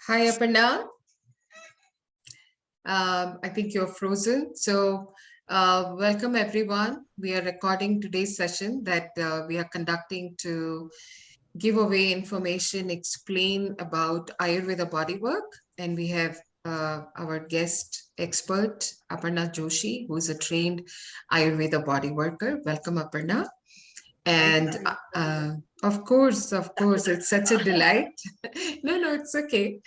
Hi, Aparna. I think you're frozen. Welcome everyone. We are recording today's session that we are conducting to give away information, explain about Ayurveda bodywork. And we have our guest expert, Aparna Joshi, who is a trained Ayurveda bodyworker. Welcome, Aparna. Thank you, And Pratibha. of course, it's such a delight. No, it's okay.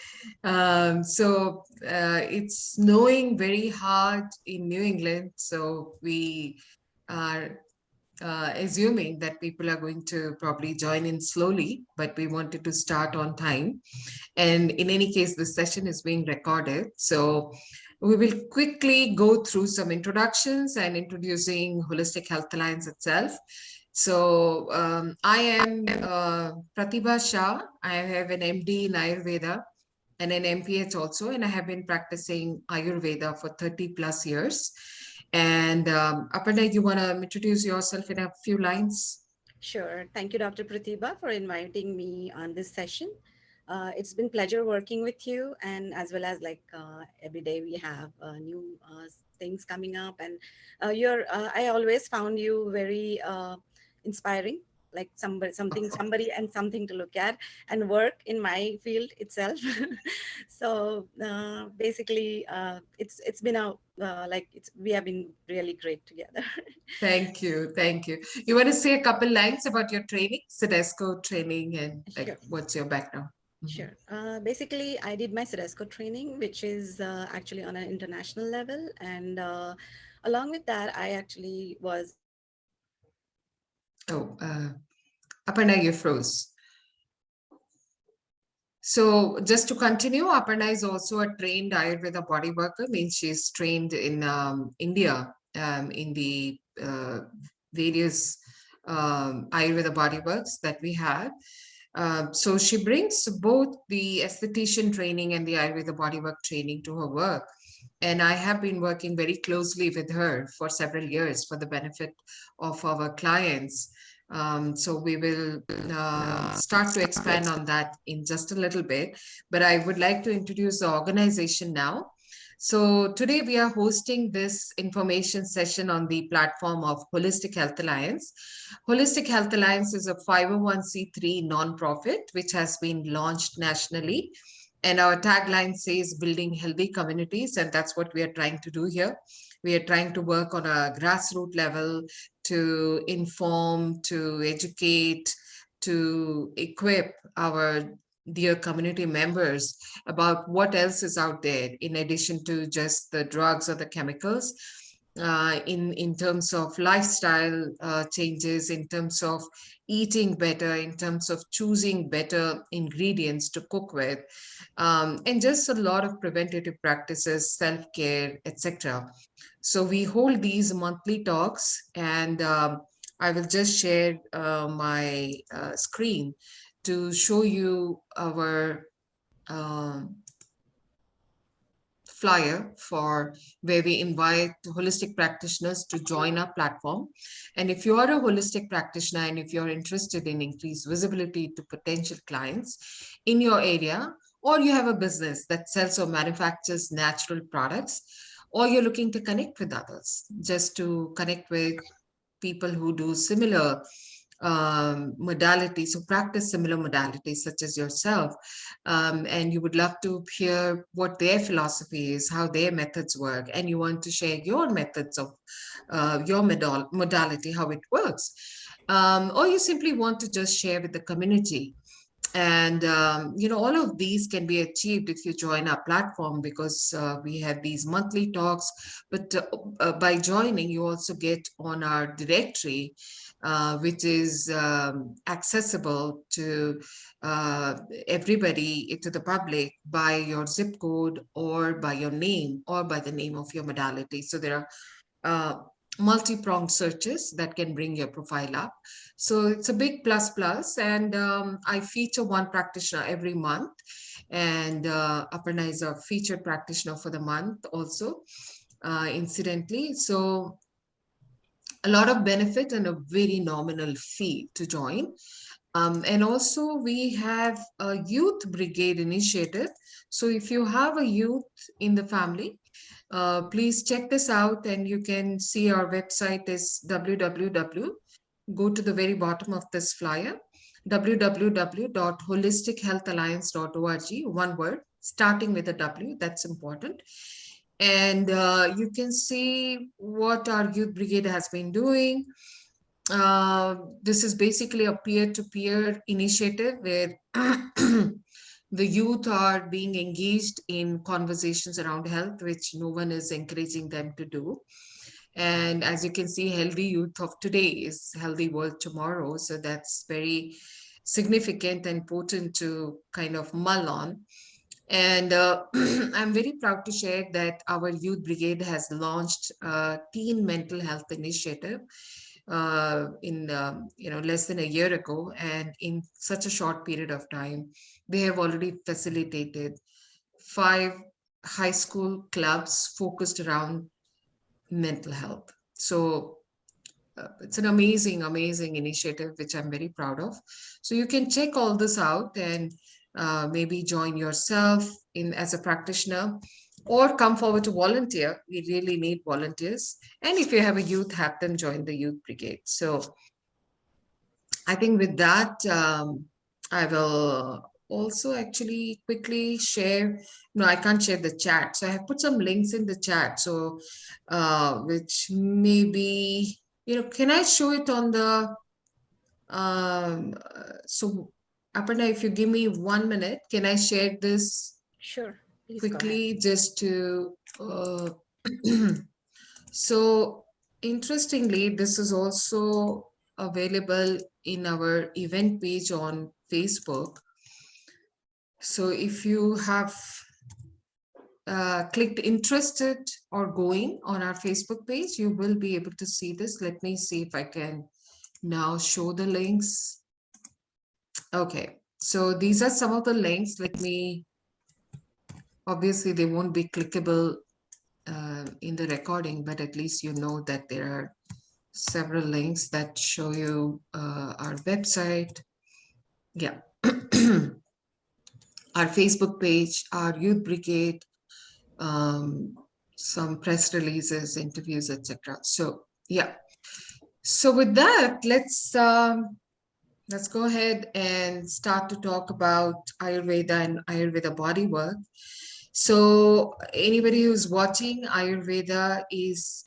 It's snowing very hard in New England, so we are assuming that people are going to probably join in slowly, but we wanted to start on time. And in any case, the session is being recorded. So we will quickly go through some introductions and introducing Holistic Health Alliance itself. I am Pratibha Shah. I have an MD in Ayurveda and an MPH also, and I have been practicing Ayurveda for 30 plus years. And Aparna, you want to introduce yourself in a few lines? Sure. Thank you, Dr. Pratibha, for inviting me on this session. It's been pleasure working with you, and as well as every day we have new things coming up, and I always found you very inspiring, like somebody, and something to look at and work in my field itself. It's been a we have been really great together. Thank you. Thank you. You want to say a couple lines about your training, Sedesco training, and like Sure. what's your background? Mhm. Sure. Basically, I did my Sedesco training, which is actually on an international level. And along with that, I actually was Oh, Aparna, you froze. So just to continue, Aparna is also a trained Ayurveda body worker, means she's trained in India in the various Ayurveda body works that we have. So she brings both the aesthetician training and the Ayurveda bodywork training to her work. And I have been working very closely with her for several years for the benefit of our clients. So we will start to expand on that in just a little bit. But I would like to introduce the organization now. So today we are hosting this information session on the platform of Holistic Health Alliance. Holistic Health Alliance is a 501c3 nonprofit which has been launched nationally. And our tagline says building healthy communities, and that's what we are trying to do here. We are trying to work on a grassroots level to inform, to educate, to equip our dear community members about what else is out there in addition to just the drugs or the chemicals, in terms of lifestyle changes, in terms of eating better, in terms of choosing better ingredients to cook with, and just a lot of preventative practices, self-care, etc. So we hold these monthly talks, and I will just share my screen to show you our um flyer for where we invite holistic practitioners to join our platform. And if you are a holistic practitioner and if you're interested in increased visibility to potential clients in your area, or you have a business that sells or manufactures natural products, or you're looking to connect with others, just to connect with people who do similar modalities, who practice similar modalities, such as yourself, and you would love to hear what their philosophy is, how their methods work, and you want to share your methods of your modality, how it works, or you simply want to just share with the community. And all of these can be achieved if you join our platform, because we have these monthly talks. But by joining, you also get on our directory, which is accessible to everybody, to the public, by your zip code or by your name or by the name of your modality. So there are multi-pronged searches that can bring your profile up. So it's a big plus plus, and I feature one practitioner every month, and Aparna is a featured practitioner for the month also, incidentally. So a lot of benefit and a very nominal fee to join. And also we have a youth brigade initiative. So if you have a youth in the family, please check this out, and you can see our website is www. Go to the very bottom of this flyer, www.holistichealthalliance.org, one word, starting with a W, that's important. And you can see what our youth brigade has been doing. This is basically a peer-to-peer initiative where the youth are being engaged in conversations around health, which no one is encouraging them to do. And as you can see, healthy youth of today is healthy world tomorrow. So that's very significant and potent to kind of mull on. And I'm very proud to share that our youth brigade has launched a teen mental health initiative in less than a year ago, and in such a short period of time, they have already facilitated 5 high school clubs focused around mental health. So it's an amazing, amazing initiative, which I'm very proud of. So you can check all this out and maybe join yourself in as a practitioner or come forward to volunteer. We really need volunteers. And if you have a youth, have them join the youth brigade. So I think with that, I will also actually quickly share. No, I can't share the chat. So I have put some links in the chat. So, which maybe, can I show it on the, so Aparna, if you give me 1 minute, can I share this Sure, please go ahead. quickly just to, so interestingly, this is also available in our event page on Facebook. So if you have clicked interested or going on our Facebook page, you will be able to see this. Let me see if I can now show the links. Okay, so these are some of the links. Let me, obviously they won't be clickable in the recording, but at least you know that there are several links that show you our website. Yeah. Our Facebook page, our youth brigade, some press releases, interviews, etc. So yeah. So with that, let's go ahead and start to talk about Ayurveda and Ayurveda bodywork. So anybody who's watching, Ayurveda is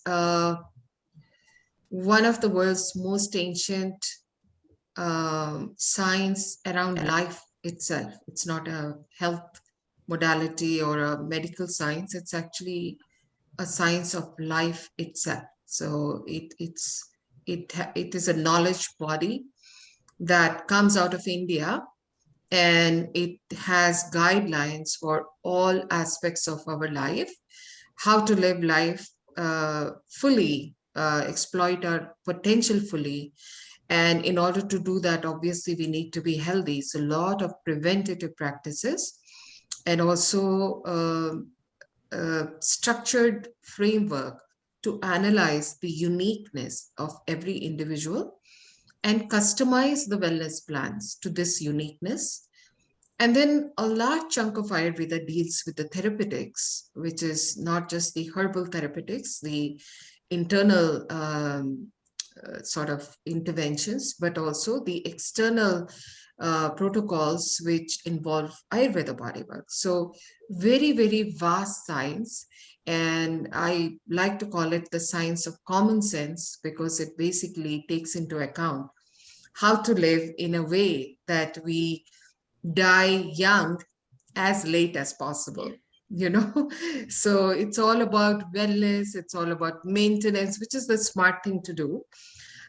one of the world's most ancient science around life itself. It's not a health modality or a medical science. It's actually a science of life itself. So it is a knowledge body that comes out of India, and it has guidelines for all aspects of our life, how to live life fully, exploit our potential fully. And in order to do that, obviously, we need to be healthy. So, a lot of preventative practices and also structured framework to analyze the uniqueness of every individual and customize the wellness plans to this uniqueness. And then a large chunk of Ayurveda deals with the therapeutics, which is not just the herbal therapeutics, the internal sort of interventions, but also the external protocols which involve Ayurveda bodywork. So very, very vast science. And I like to call it the science of common sense, because it basically takes into account how to live in a way that we die young as late as possible, you know. So it's all about wellness, it's all about maintenance, which is the smart thing to do.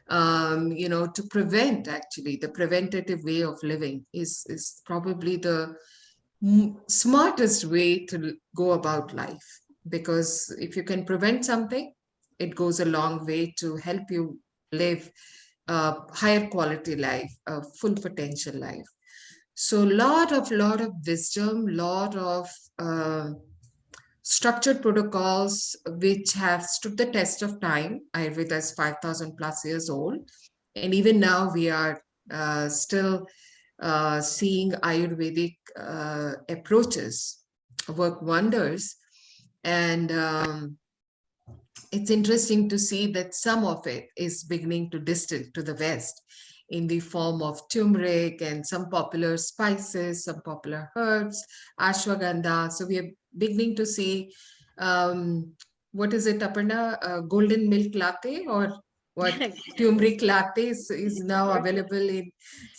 To prevent, actually the preventative way of living is probably the smartest way to go about life, because if you can prevent something, it goes a long way to help you live a higher quality life, a full potential life. So lot of wisdom, lot of structured protocols which have stood the test of time. Ayurveda is 5,000 plus years old, and even now we are Still seeing Ayurvedic approaches work wonders. And it's interesting to see that some of it is beginning to distill to the West in the form of turmeric and some popular spices, some popular herbs, ashwagandha. So we are beginning to see, um, what is it, Aparna? Golden milk latte, or what? Turmeric latte is now available in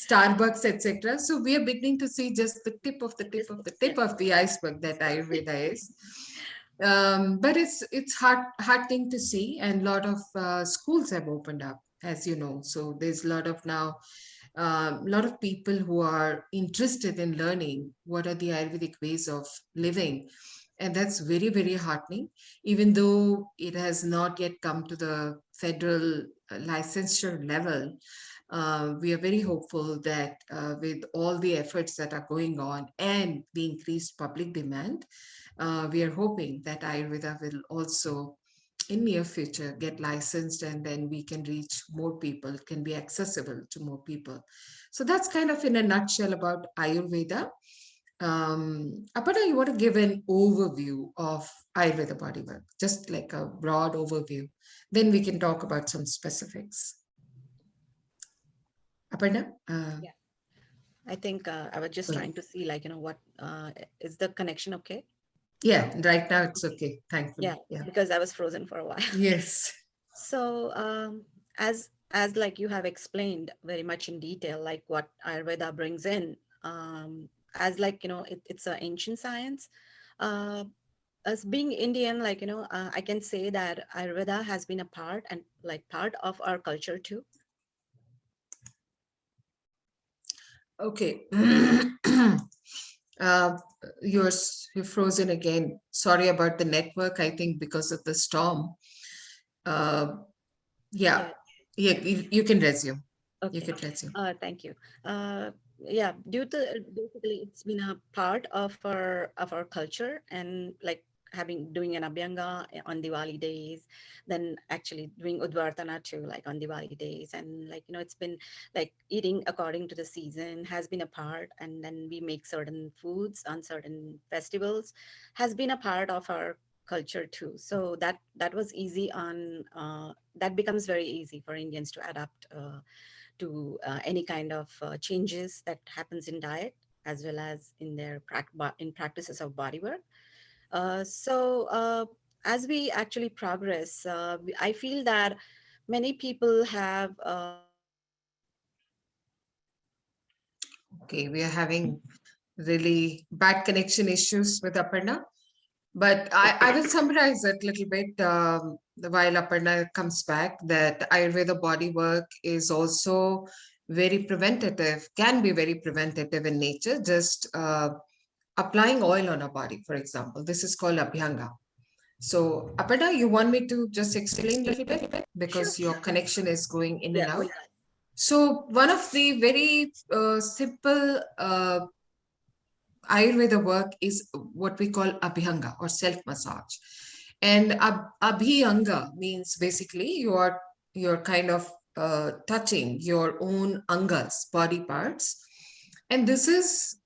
Starbucks, etc. So we are beginning to see just the tip of the tip of the tip of the iceberg that Ayurveda is. But it's heartening to see, and a lot of schools have opened up, as you know. So there's a lot of now, a lot of people who are interested in learning what are the Ayurvedic ways of living, and that's very, very heartening. Even though it has not yet come to the federal licensure level, we are very hopeful that with all the efforts that are going on and the increased public demand, we are hoping that Ayurveda will also in near future get licensed, and then we can reach more people, can be accessible to more people. So that's kind of in a nutshell about Ayurveda. Aparna, you want to give an overview of Ayurveda bodywork, just like a broad overview. Then we can talk about some specifics. Aparna? Yeah. I think I was just trying to see, like, what is the connection okay? Yeah, right now it's Okay. okay, Yeah, thankfully. Yeah. because I was frozen for a while. Yes. So, as like you have explained very much in detail, like what Ayurveda brings in, as like it's an ancient science. Uh, as being Indian, like I can say that Ayurveda has been a part and like part of our culture too. Okay. uh, you're frozen again. Sorry about the network. I think because of the storm. Uh, yeah, Yeah. yeah. You can resume. You Okay. can resume. Thank you. Yeah, due to basically it's been a part of our culture, and like having doing an abhyanga on Diwali days, then actually doing udvartana too, like on Diwali days, and like it's been like eating according to the season has been a part, and then we make certain foods on certain festivals has been a part of our culture too. So that was easy on that becomes very easy for Indians to adapt. To any kind of changes that happens in diet as well as in their in practices of bodywork. So as we actually progress, I feel that many people have Okay, we are having really bad connection issues with Aparna, but I will summarize it a little bit while Aparna comes back, that Ayurveda body work is also very preventative, can be very preventative in nature. Just applying oil on a body, for example. This is called Abhyanga. So, Aparna, you want me to just explain a little bit sure. because your connection is going in Yeah, and go out. ahead. So, one of the very simple Ayurveda work is what we call Abhyanga or self massage. And Abhyanga means basically you're kind of touching your own angas, body parts. And this is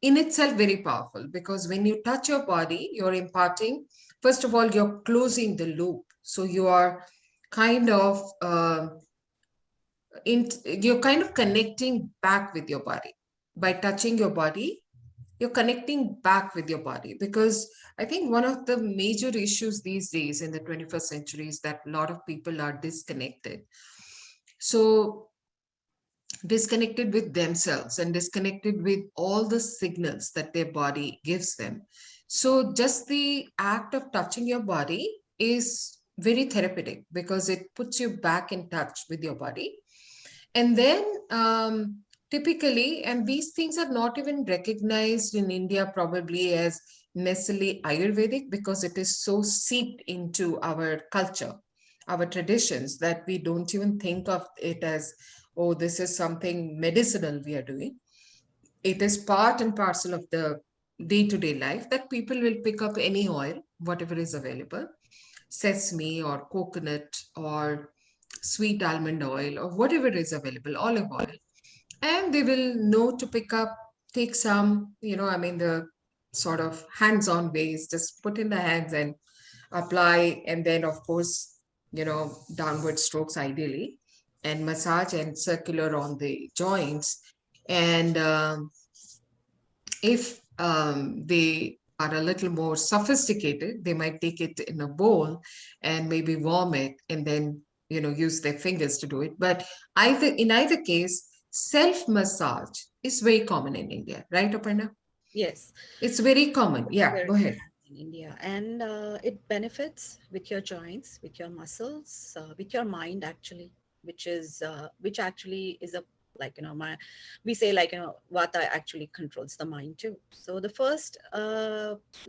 in itself very powerful, because when you touch your body, you're imparting, first of all, you're closing the loop. So you are kind of you're kind of connecting back with your body by touching your body. You're connecting back with your body, because I think one of the major issues these days in the 21st century is that a lot of people are disconnected. So disconnected with themselves and disconnected with all the signals that their body gives them. So just the act of touching your body is very therapeutic, because it puts you back in touch with your body. And then typically, and these things are not even recognized in India probably as necessarily Ayurvedic, because it is so seeped into our culture, our traditions, that we don't even think of it as, oh, this is something medicinal we are doing. It is part and parcel of the day-to-day life, that people will pick up any oil, whatever is available, sesame or coconut or sweet almond oil or whatever is available, olive oil, and they will know to pick up, take some, I mean, the sort of hands-on ways, just put in the hands and apply, and then of course, downward strokes ideally, and massage and circular on the joints. And if they are a little more sophisticated, they might take it in a bowl and maybe warm it and then, use their fingers to do it. But in either case, self massage is very common in India, right, Aparna? Yes. It's very common. Yeah, Very go ahead. in India, and it benefits with your joints, with your muscles, with your mind actually, which actually is a, like, my, we say, like, vata actually controls the mind too. So the first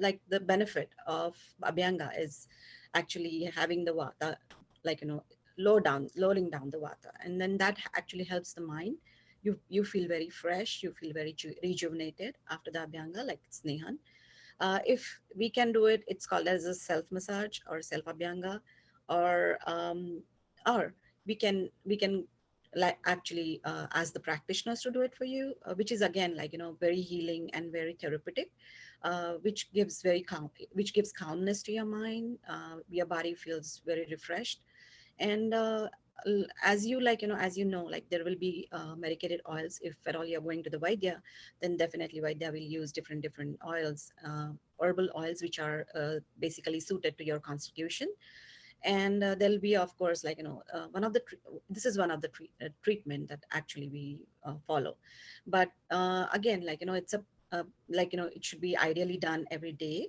like the benefit of abhyanga is actually having the vata, like, lowering down the vata, and then that actually helps the mind. You feel very fresh, you feel very rejuvenated after the abhyanga, like snehan. If we can do it, it's called as a self massage or self abhyanga, or or we can like actually ask the practitioners to do it for you, which is again, like, very healing and very therapeutic, which gives very calm, which gives calmness to your mind. Your body feels very refreshed, and as you, like, as you know, like, there will be medicated oils. If at all you're going to the vaidya, then definitely vaidya will use different oils, herbal oils, which are basically suited to your constitution. And there'll be, of course, like, one of the this is one of the treatment that actually we follow. But again, like, it's like, it should be ideally done every day.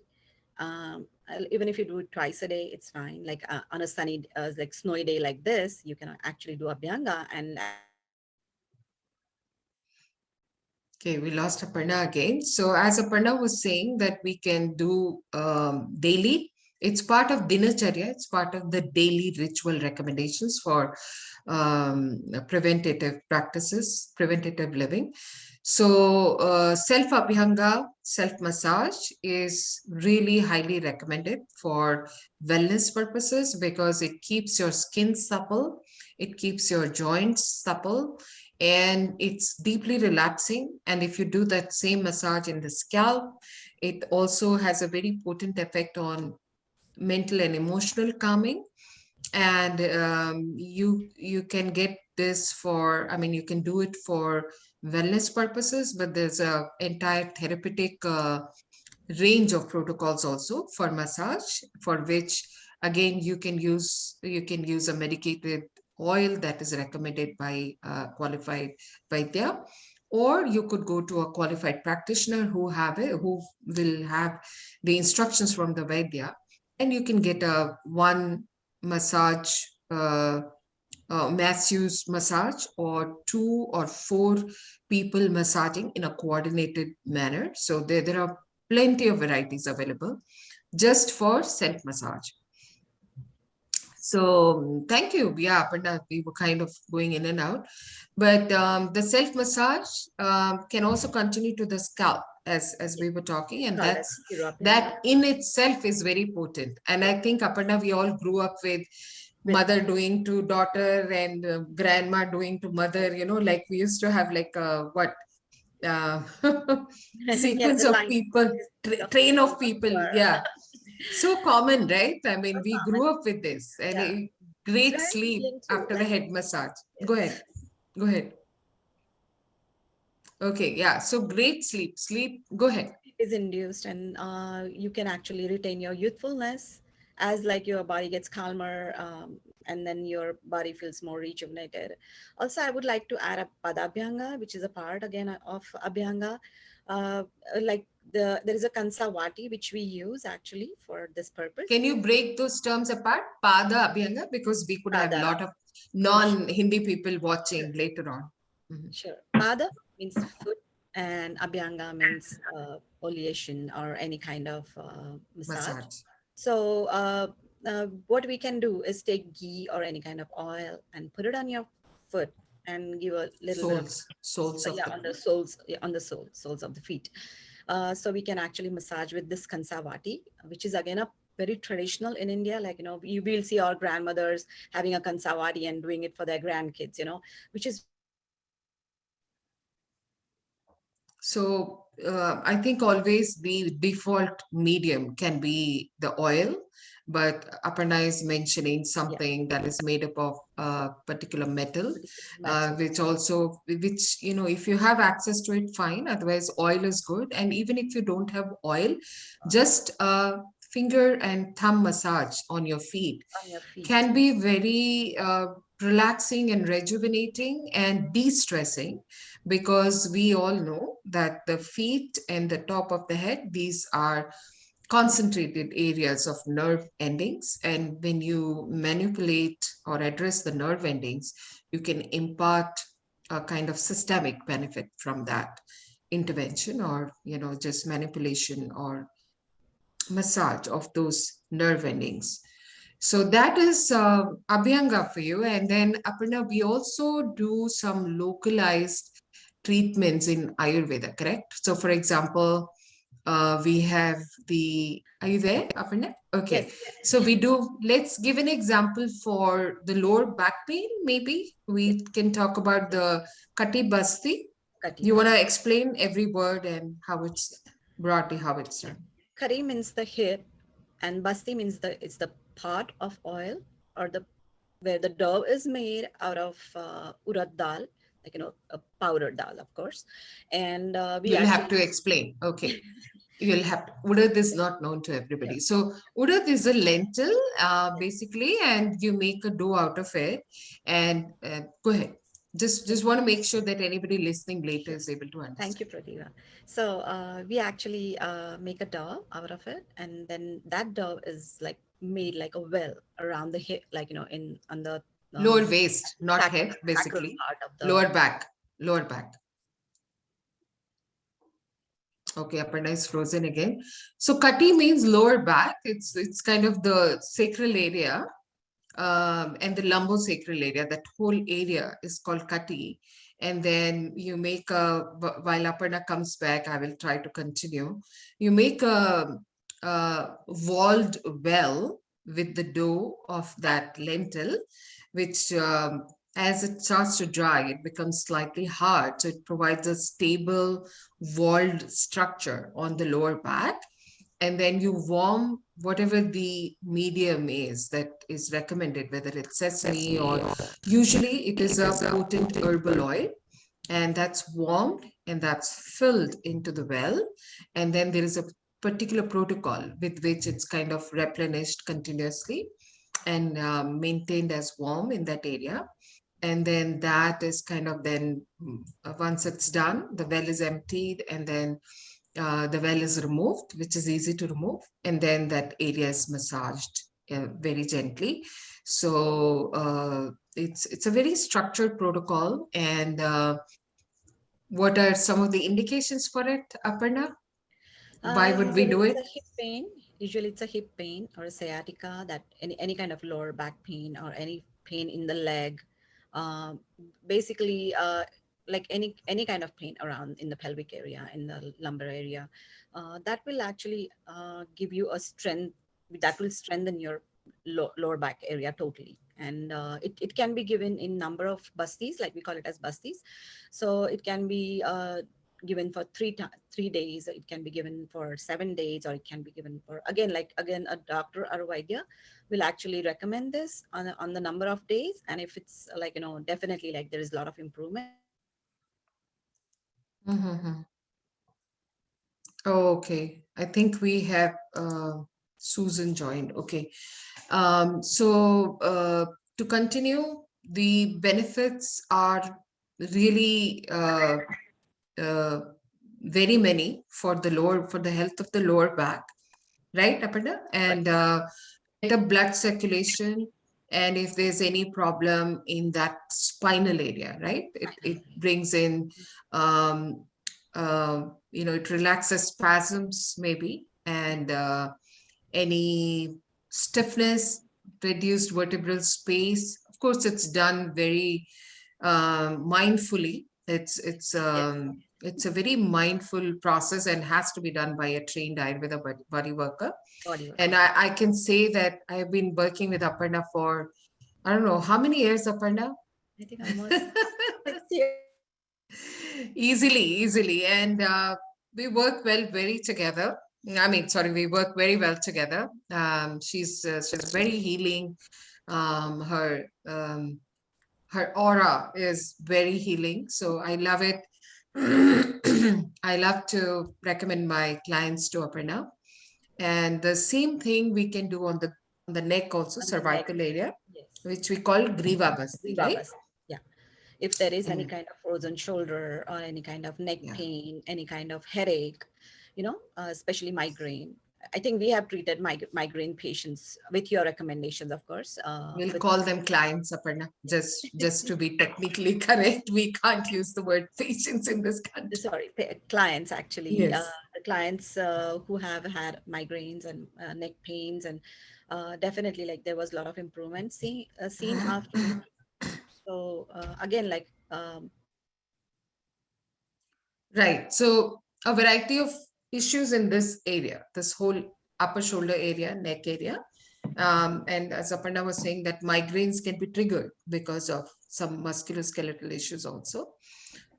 Even if you do it twice a day, it's fine. Like, on a sunny, like snowy day like this, you can actually do abhyanga, and actually Okay, we lost Aparna again. So as Aparna was saying that we can do daily, it's part of dinacharya, it's part of the daily ritual recommendations for preventative practices, preventative living. So self abhyanga, self massage is really highly recommended for wellness purposes because it keeps your skin supple, it keeps your joints supple, and it's deeply relaxing. And if you do that same massage in the scalp, it also has a very potent effect on mental and emotional calming. And you can get this for, I mean, you can do it for wellness purposes, but there's a entire therapeutic range of protocols also for massage, for which again you can use a medicated oil that is recommended by qualified vaidya, or you could go to a qualified practitioner who will have the instructions from the vaidya, and you can get a one massage, uh, masseuse massage, or two or four people massaging in a coordinated manner. So there are plenty of varieties available just for self massage. So thank you. Yeah, Aparna, we were kind of going in and out. But the self massage can also continue to the scalp as we were talking, and called as that's European. that in itself is very potent. And I think, Aparna, we all grew up with With mother doing to daughter and grandma doing to mother, like we used to have like what uh, yeah, sequence the of line people, of train people of who people. are Yeah, so common, right? I mean, so we common. grew up with this, and Yeah, it's great very sleep healing too. after the Like, head massage. Go yes. ahead, go ahead. Okay, yeah, so great sleep, sleep. Go ahead. Is induced, and you can actually retain your youthfulness as, like, your body gets calmer, and then your body feels more rejuvenated. Also, I would like to add a padabhyanga, which is a part again of abhyanga. uh, like, there is a kansavati which we use actually for this purpose. Can you break those terms apart? Pada Abhyanga, because we could have a Pada. lot of Oh, sure. non-Hindi people watching later on. Mhm. Sure. Pada means foot, and Abhyanga means oleation or any kind of massage. Massage. So, what we can do is take ghee or any kind of oil and put it on your foot and give a little bit of, Soles of yeah, the on the foot. soles, yeah, on the soles of the feet. So we can actually massage with this kansavati, which is again a very traditional in India. Like, you will see our grandmothers having a kansavati and doing it for their grandkids, which is So I think always the default medium can be the oil, but Aparna is mentioning Yeah, something that is made up of particular metal, particular metal. which, if you have access to it, fine. Otherwise, oil is good. And even if you don't have oil, just finger and thumb massage on your feet On your feet. can be very relaxing and rejuvenating and de-stressing, because we all know that the feet and the top of the head, these are concentrated areas of nerve endings, and when you manipulate or address the nerve endings, you can impart a kind of systemic benefit from that intervention, or just manipulation or massage of those nerve endings. So that is Abhyanga for you. And then Aparna, we also do some localized treatments in Ayurveda, correct? So for example, we have are you there, Aparna? Okay. Yes, yes, So we do, let's give an example for the lower back pain, maybe. yes, We can talk about the Kati Basti. You want Katibas. to explain every word and how it's broadly how it's done? Kari means the hip, and basti means it's the pot of oil, or the where the dough is made out of urad dal, like a powdered dal, of course. And we You'll have actually to explain. Okay. You'll have to. Udad is not known to yeah, everybody. So udad is a lentil, basically, and you make a dough out of it. And go ahead. Just want to make sure that anybody listening later sure. is able to Thank understand. you, Pratibha. So we actually make a dough out of it, and then that dough is like made like a well around the hip, like in on the uh, Lower waist, not sacral, head, sacral basically. part of the Lower back. Lower back. Okay, Aparna is frozen again. So kati means lower back. It's kind of the sacral area, and the lumbosacral area. That whole area is called kati. And then you make while Aparna comes back, I will try to continue. You make a walled well with the dough of that lentil, which as it starts to dry, it becomes slightly hard. So it provides a stable walled structure on the lower back. And then you warm whatever the medium is that is recommended, whether it's sesame or usually it is a potent herbal oil, and that's warmed and that's filled into the well. And then there is a particular protocol with which it's kind of replenished continuously and maintained as warm in that area. And then that is kind of then once it's done, the well is emptied, and then the well is removed, which is easy to remove, and then that area is massaged very gently. So it's a very structured protocol. And what are some of the indications for it, Aparna? Why would we Usually do it's it? a hip pain. Usually it's a hip pain or a sciatica, that any kind of lower back pain or any pain in the leg. Um, Basically, like any kind of pain around in the pelvic area, in the lumbar area, that will actually give you a strength that will strengthen your lower back area totally. And it can be given in number of busties, like we call it as busties. So it can be given for 3 days, it can be given for 7 days, or it can be given for again a doctor or a vaidya will actually recommend this on the number of days. And if it's like definitely like there is a lot of improvement, then we can actually Mm-hmm. Oh, okay. I think we have Susan joined. Okay. So to continue, the benefits are really uh, very many for the health of the lower back, right, Aparna? right. And better blood circulation. And if there's any problem in that spinal area, right, it Finally. brings in, um, it relaxes spasms maybe, and any stiffness, reduced vertebral space. Of course, it's done very mindfully. Yes, It's a very mindful process and has to be done by a trained Ayurveda body worker. body work. And I can say that I've been working with Aparna for, I don't know, how many years, Aparna? I think almost 6 years. Easily, and we work well very together. I mean, sorry, we work very well together. She's very healing. Her her aura is very healing, so I love it. I love to recommend my clients to Aparna, and the same thing we can do on the neck also, On the neck. cervical area, Yes. which we call griva basti, right? Ribabas. Yeah. If there is any Mm, kind of frozen shoulder or any kind of neck yeah. pain, any kind of headache, especially migraine. I think we have treated migraine patients with your recommendations, of course. We'll With call them clients, Aparna. Just to be technically correct, we can't use the word patients in this country. sorry, clients actually, Yes. the clients who have had migraines and neck pains, and definitely like there was a lot of improvement seen after. So again, like Right. So a variety of issues in this area, this whole upper shoulder area, neck area. And as Aparna was saying, that migraines can be triggered because of some musculoskeletal issues also.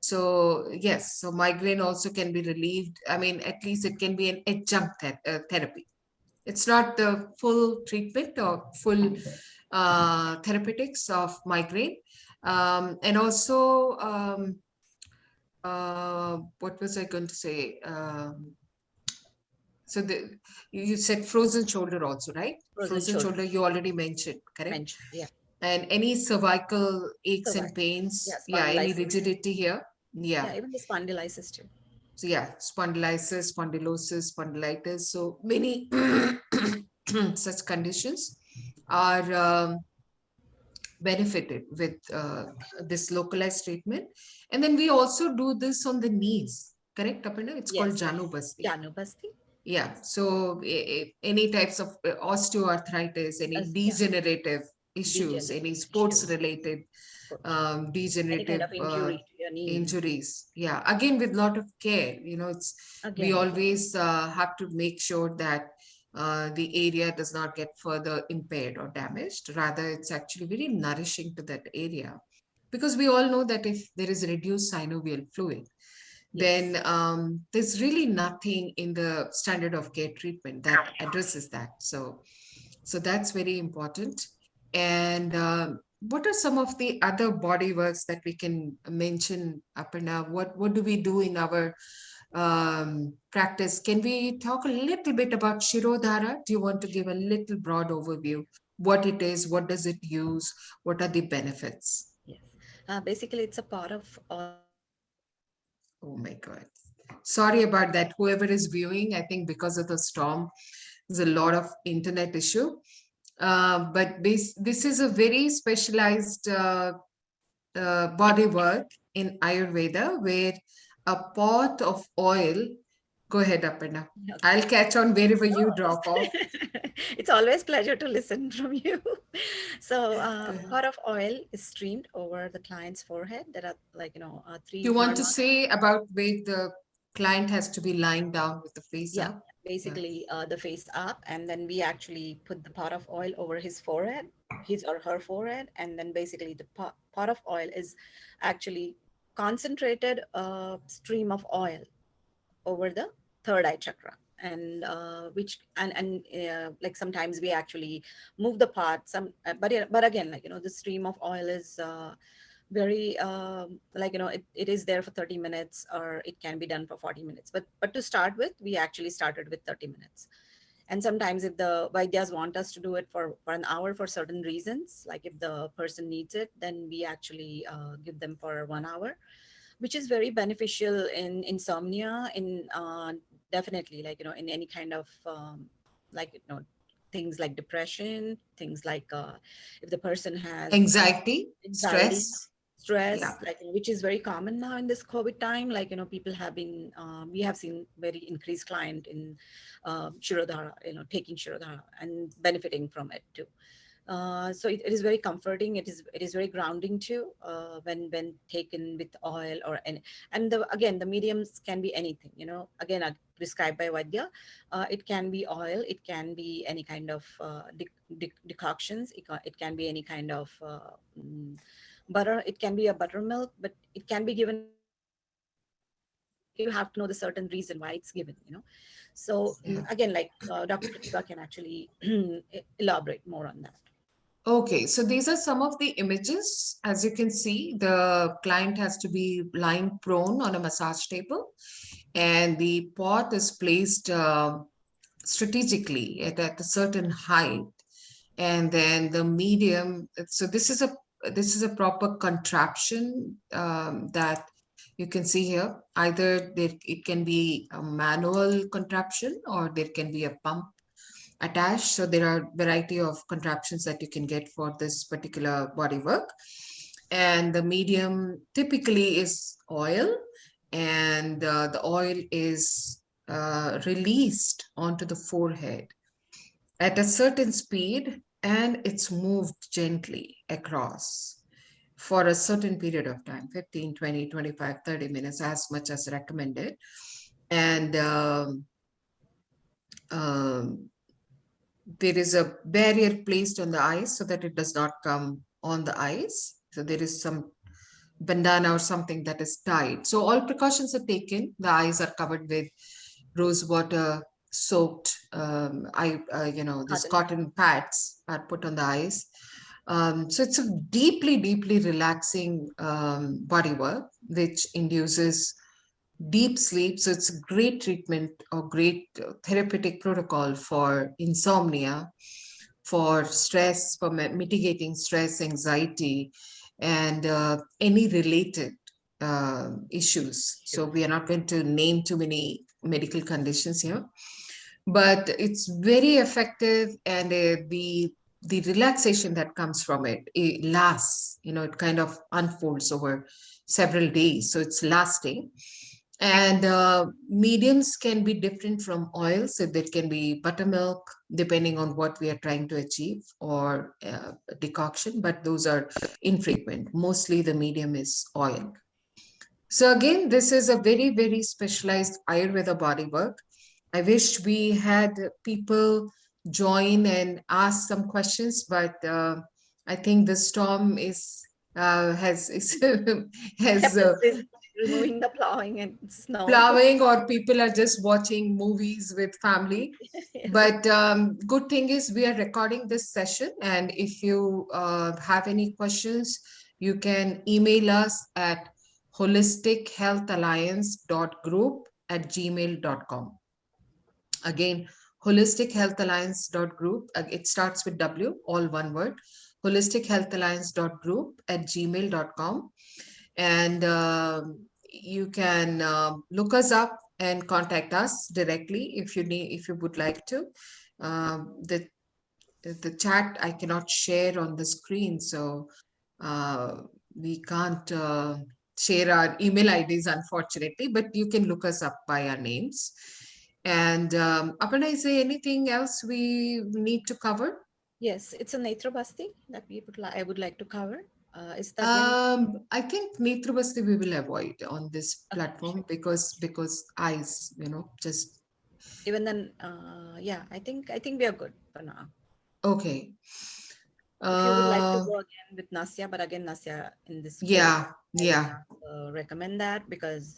So yes, so migraine also can be relieved. I mean, at least it can be an adjunct therapy. It's not the full treatment or full therapeutics of migraine. And also, what was I going to say? So you said frozen shoulder also, right? frozen Frozen shoulder shoulder you already mentioned, correct? mentioned. Yeah. And any cervical aches Cervical. and Yeah, pains, yeah, any spondylitis. rigidity here, Yeah, yeah. even the spondylitis too. So yeah, spondylitis, spondylosis, spondylitis. So many such conditions are benefited with this localized treatment. And then we also do this on the knees, correct, Aparna? It's called Yes. Janubasti. Janubasti. Yeah, so any types of osteoarthritis, any Yeah, degenerative issues, any degenerative sports issues. related Coach. Any kind degenerative of injury to your knee. injuries. Yeah, again with lot of care. It's we Again, always have to make sure that the area does not get further impaired or damaged. Rather, it's actually very nourishing to that area, because we all know that if there is reduced synovial fluid, yes. then there's really nothing in the standard of care treatment that addresses that. So that's very important. And what are some of the other body works that we can mention, Aparna? What do we do in our practice? Can we talk a little bit about Shirodhara? Do you want to give a little broad overview? What it is, what does it use, what are the benefits? Yes. Basically, it's a part of oil. Oh my God. Sorry about that. Whoever is viewing, I think because of the storm, there's a lot of internet issue. But this is a very specialized body work in Ayurveda where a pot of oil, go ahead, Aparna. Okay. I'll catch on wherever No, you drop off. it's always pleasure to listen from you. So, Go ahead. pot of oil is streamed over the client's forehead. There are like Do three you want to hormones. say about where the client has to be lying down with the face Yeah, up? Yeah. basically the face up, and then we actually put the pot of oil over his forehead, his or her forehead, and then basically the pot of oil is actually concentrated stream of oil over the third eye chakra, and which and like sometimes we actually move the pot some but again, like the stream of oil is very like it is there for 30 minutes, or it can be done for 40 minutes, but to start with we actually started with 30 minutes. And sometimes if the vaidyas want us to do it for an hour for certain reasons, like if the person needs it, then we actually give them for 1 hour, which is very beneficial in insomnia, in definitely like in any kind of like things like depression, things like if the person has Anxiety, anxiety, stress. Yeah. stress, like which is very common now in this COVID time. Like people have been we have seen very increased client in shirodhara, taking shirodhara and benefiting from it too. So it is very comforting. It is very grounding too when taken with oil or any. And again, the mediums can be anything. Again, prescribed by Vaidya. It can be oil. It can be any kind of decoctions. It can be any kind of butter. It can be a buttermilk, but it can be given as a tea. you have to know the certain reason why it's given, So Yeah. again, like Dr. Pratibha can actually elaborate more on that. Okay, so these are some of the images. As you can see, the client has to be lying prone on a massage table, and the pot is placed strategically at a certain height, and then the medium. So this is a proper contraption that you can see here. Either it can be a manual contraption or there can be a pump attached. So there are variety of contraptions that you can get for this particular body work. And the medium typically is oil, and the oil is released onto the forehead at a certain speed, and it's moved gently across for a certain period of time, 15, 20, 25, 30 minutes, as much as recommended. And um, there is a barrier placed on the eyes so that it does not come on the eyes. So there is some bandana or something that is tied. So all precautions are taken. The eyes are covered with rose water soaked these cotton pads are put on the eyes. So it's a deeply, deeply relaxing body work, which induces deep sleep. So it's a great treatment or great therapeutic protocol for insomnia, for stress, for mitigating stress, anxiety, and any related issues. So we are not going to name too many medical conditions here, but it's very effective, and the relaxation that comes from it lasts. It kind of unfolds over several days, so it's lasting. And mediums can be different from oils. So there can be buttermilk, depending on what we are trying to achieve, or decoction, but those are infrequent. Mostly the medium is oil. So again, this is a very, very specialized Ayurveda body work. I wish we had people join and ask some questions, but I think the storm is has is, Yep, has it's removing the plowing and snow. plowing, or people are just watching movies with family. Yes. But good thing is we are recording this session, and if you have any questions, you can email us at holistichealthalliance.group@gmail.com. Again, holistichealthalliance.group. It starts with W, all one word. holistichealthalliance.group@gmail.com. And you can look us up and contact us directly if you would like to. The chat I cannot share on the screen, so we can't share our email IDs, unfortunately, but you can look us up by our names. And Aparna, is there anything else we need to cover? Yes, it's a Netra Basti that I would like to cover. Is that going? I think Netrabasti we will avoid on this Okay, platform sure. because eyes, just Even then, yeah, I think we are good for now. okay. If you would like to Uh, go again with Nasya, but again, Nasya in this case, yeah, I would yeah, not recommend that because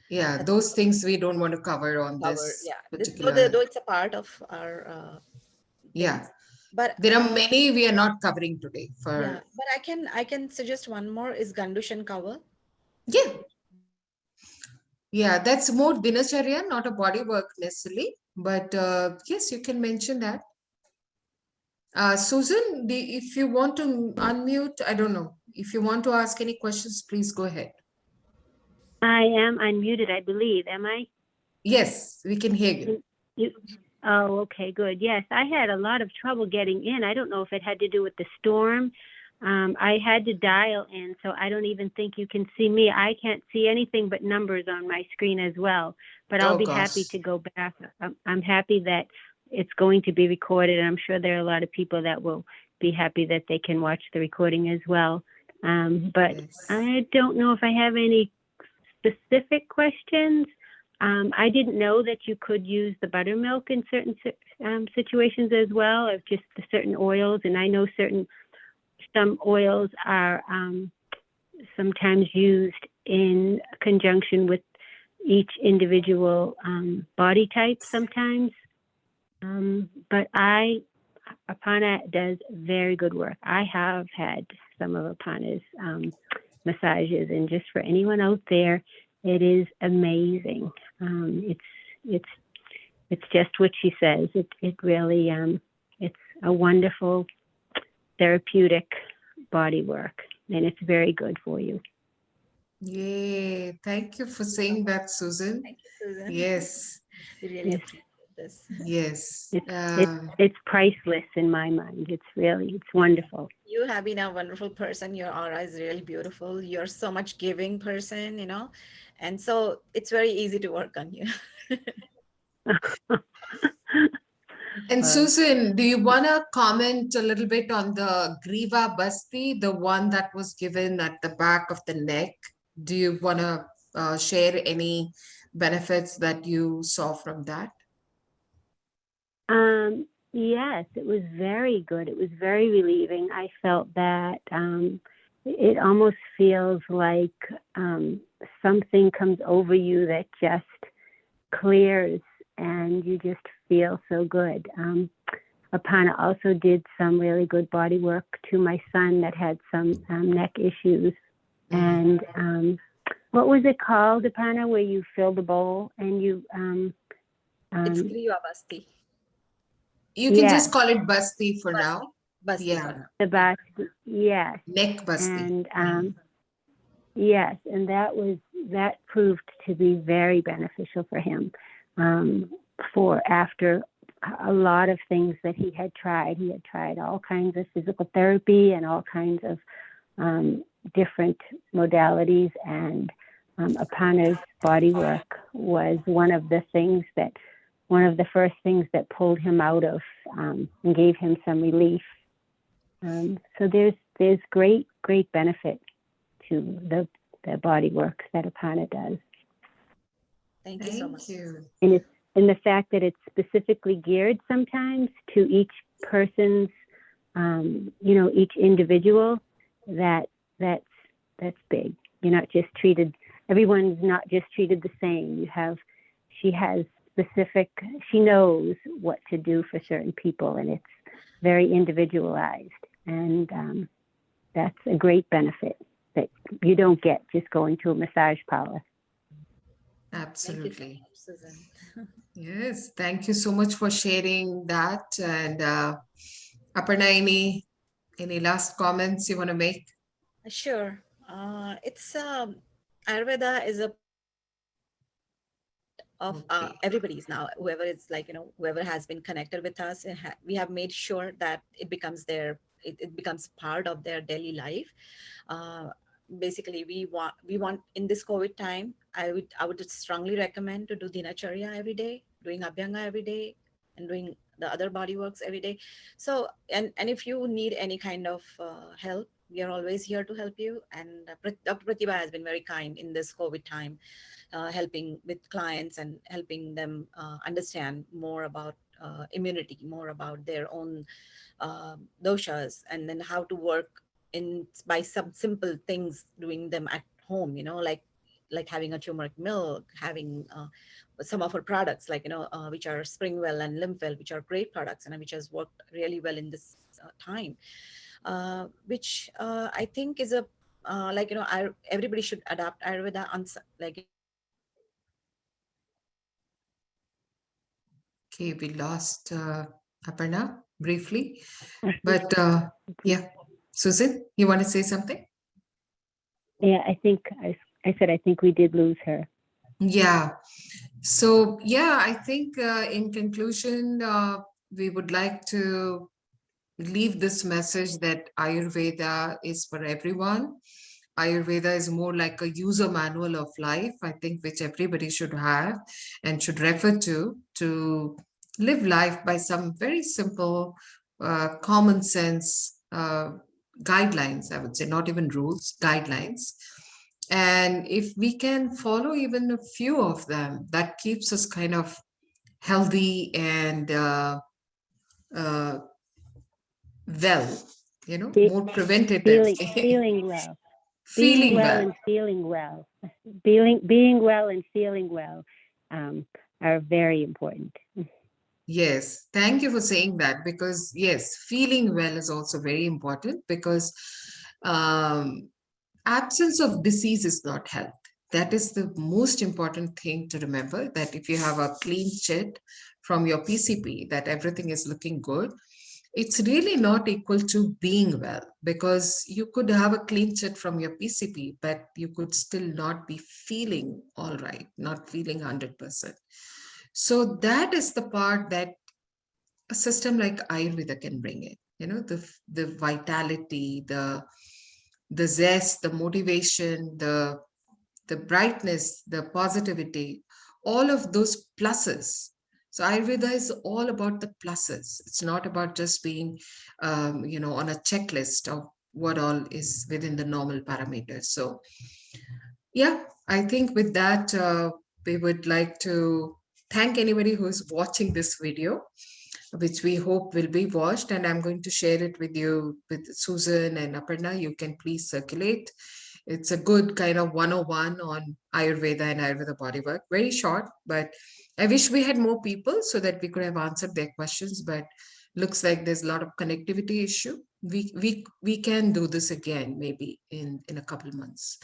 yeah. that's Those things we don't want to cover on cover. this Yeah, though particular. it's a part of our Yeah, things, but there are many we are not covering today. yeah, For but I can suggest one more is Gandushan cover. yeah, yeah. That's more dinacharya, not a body work necessarily. But yes, you can mention that. Susan, if you want to unmute, I don't know. If you want to ask any questions, please go ahead. I am unmuted, I believe. Am I? Yes, we can hear you. You, oh, okay, good. Yes, I had a lot of trouble getting in. I don't know if it had to do with the storm. I had to dial in, so I don't even think you can see me. I can't see anything but numbers on my screen as well. But I'll Oh be happy gosh. to go back. I'm happy that it's going to be recorded, and I'm sure there are a lot of people that will be happy that they can watch the recording as well. But Yes. I don't know if I have any specific questions. I didn't know that you could use the buttermilk in certain situations as well, of just the certain oils. And I know some oils are sometimes used in conjunction with, each individual body type sometimes. But Aparna does very good work. I have had some of Aparna's massages, and just for anyone out there, it is amazing. It's just what she says. It really it's a wonderful therapeutic body work, and it's very good for you. Yay. Thank you for saying that, Susan. Thank you, Susan. Yes. We really Yes. appreciate this. Yes. It's priceless in my mind. It's wonderful. You have been a wonderful person. Your aura is really beautiful. You're so much giving person, you know, and so it's very easy to work on you. And Well, Susan, do you want to comment a little bit on the Griva Basti, the one that was given at the back of the neck? Do you want to share any benefits that you saw from that? yes, it was very good. It was very relieving. I felt that it almost feels like something comes over you that just clears, and you just feel so good. Aparna also did some really good body work to my son that had some neck issues. And what was it called, Aparna, where you fill the bowl and you It's Griva Basti. You can yes, just call it Basti for now. Basti Yeah. for now. the basti, yes. Neck Basti. And yes, and that proved to be very beneficial for him. For after a lot of things that he had tried all kinds of physical therapy and all kinds of different modalities, and Aparna's body work was one of the first things that pulled him out of and gave him some relief. So there's great benefit to the body work that Aparna does. Thank you so much. Thank you. And it's in the fact that it's specifically geared sometimes to each person's, each individual. That's big. You're not just treated. Everyone's not just treated the same. She has specific. She knows what to do for certain people, and it's very individualized. And that's a great benefit that you don't get just going to a massage parlor. Absolutely. Thank you so much, Susan. Yes, thank you so much for sharing that. And Aparna, any last comments you want to make? Sure. It's Ayurveda is a of Okay. everybody's now, whoever is whoever has been connected with us, we have made sure that it becomes it becomes part of their daily life. Basically, we want in this COVID time, I would strongly recommend to do dinacharya every day, doing abhyanga every day, and doing the other body works every day. So and if you need any kind of help, we are always here to help you. And Dr. Pratibha has been very kind in this COVID time, helping with clients and helping them understand more about immunity, more about their own doshas, and then how to work by some simple things, doing them at home, like having a turmeric milk, having some of our products, which are Springwell and Lymphwell, which are great products and which has worked really well in this time, which I think is everybody should adapt Ayurveda on Okay, we lost Aparna briefly, but yeah, Susan, you want to say something? Yeah, I think I think we did lose her. Yeah. So yeah, I think in conclusion, we would like to leave this message that Ayurveda is for everyone. Ayurveda is more like a user manual of life, I think, which everybody should have and should refer to live life by some very simple, common sense guidelines, I would say, not even rules, guidelines. And if we can follow even a few of them, that keeps us kind of healthy and well, more preventative. Feeling well. Feeling well well. and feeling well. Being well and feeling well are very important. Yes, thank you for saying that, because yes, feeling well is also very important, because um, absence of disease is not health. That is the most important thing to remember, that if you have a clean sheet from your PCP, that everything is looking good, it's really not equal to being well, because you could have a clean sheet from your PCP, but you could still not be feeling all right, not feeling 100%. So that is the part that a system like Ayurveda can bring in. The vitality, the zest, the motivation, the brightness, the positivity, all of those pluses. So Ayurveda is all about the pluses. It's not about just being, on a checklist of what all is within the normal parameters. So yeah, I think with that, we would like to thank anybody who's watching this video, which we hope will be watched. And I'm going to share it with you, with Susan and Aparna. You can please circulate. It's a good kind of 101 on Ayurveda and Ayurveda bodywork. Very short, but I wish we had more people so that we could have answered their questions. But looks like there's a lot of connectivity issue. We can do this again maybe in a couple months.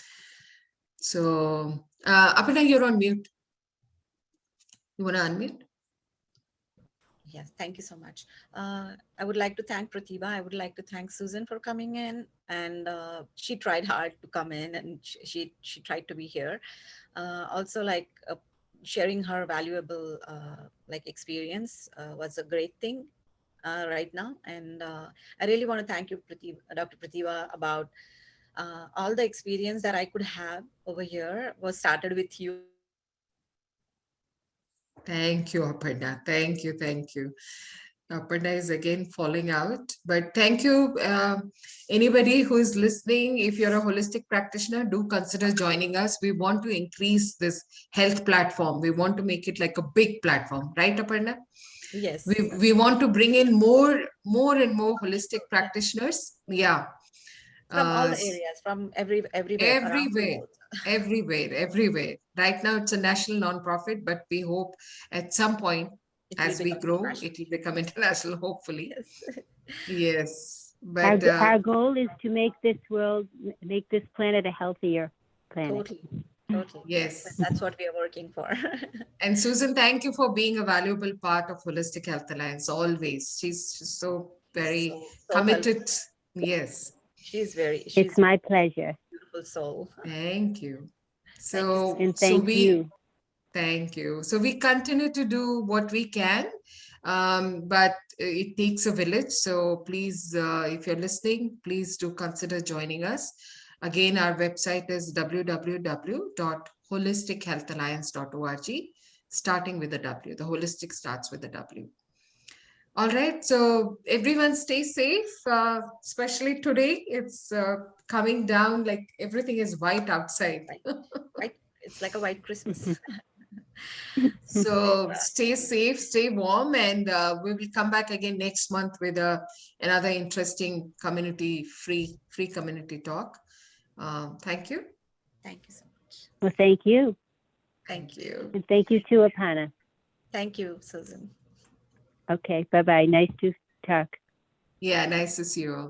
So Aparna, you're on mute. You want to unmute? Yes, thank you so much. I would like to thank Pratibha. I would like to thank Susan for coming in, and she tried hard to come in, and she tried to be here. Also, like sharing her valuable like experience was a great thing right now, and I really want to thank you, Dr. Pratibha, about all the experience that I could have over here was started with you. Thank you, Aparna. Thank you. Thank you. Aparna is again falling out, but thank you. Anybody who is listening, if you're a holistic practitioner, do consider joining us. We want to increase this health platform. We want to make it like a big platform, right, Aparna? Yes. We want to bring in more and more holistic practitioners. Yeah. From all the S- areas, from everywhere around the everywhere, world. everywhere. Right now, it's a national nonprofit, but we hope at some point, It will as we become grow, international. it will become international, hopefully. Yes. Yes, Our, but our goal is to make this planet a healthier planet. Totally. yes. That's what we are working for. And Susan, thank you for being a valuable part of Wholistic Health Alliance always. She's so She's very so helpful. committed. Yes. She's It's a my pleasure. beautiful soul. Thank you. Thank you so So, And so thank we you. Thank you. So we continue to do what we can, but it takes a village. So please, if you're listening, please do consider joining us. Again, our website is www.holistichealthalliance.org, starting with a W. The holistic starts with a W. All right. So everyone stay safe, especially today. It's coming down like everything is white outside. much. Right? It's like a white Christmas. So stay safe, stay warm, and we will come back again next month with another interesting free community talk. Thank you. Thank you so much. Well, thank you. Thank you. And thank you too, Aparna. Thank you, Susan. Okay, bye-bye. Nice to talk. Yeah, nice to see you all.